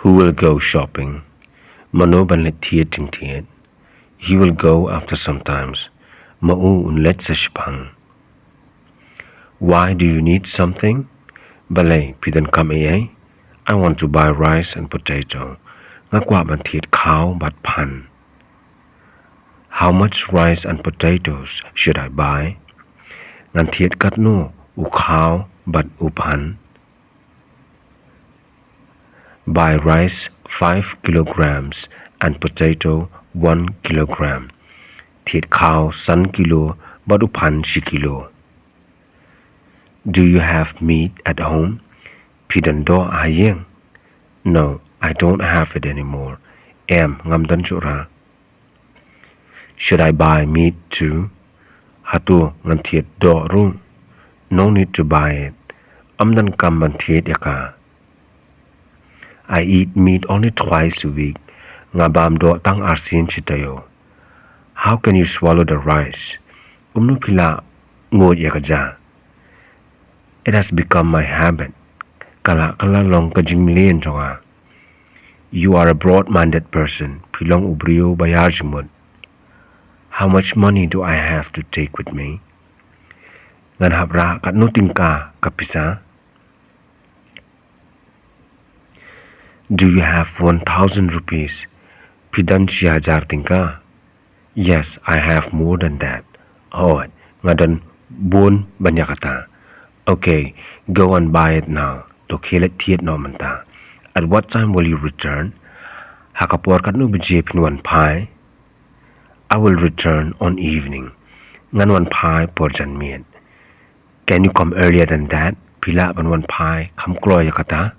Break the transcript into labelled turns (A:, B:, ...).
A: Who will go shopping? Mano ban let thied jing thied. He will go after sometimes. Ma'u un let sa shpang. Why do you need something? Balay pidan kam ay. I want to buy rice and potato. Ngakwa ban thied khao bat pan. How much rice and potatoes should I buy? Ngan thied kat no u khao bat u pan. Buy rice 5 kilograms and potato 1 kilogram. Thied khao san kilo bat u pan shi kilo. Do you have meat at home? Pidan do ayeng. No, I don't have it anymore. Em ngam dan chura. Should I buy meat too? Hatu ngan thied do ru. No need to buy it. Amdan kam ban thied yaka. I eat meat only twice a week. Ngabam do tang arsin chitayo. How can you swallow the rice? Kumnu pila ngod yakaja. It has become my habit. Kala long ka jingmilin jonga. You are a broad-minded person. Pilong ubrio bayar jimod. How much money do I have to take with me? Ngan habra kat nuting ka kapisa. Do you have 1,000 rupees? Pidan shihajar tingka. Yes, I have more than that. Oh, ngadan bon banyakata. Okay, go and buy it now. To kilet thied no manta. At what time will you return? Hakapor kat nu bije pinwan pai. I will return on evening. Ngan wan pai por jan miet. Can you come earlier than that? Pila ban wan pai kam kloy yakata.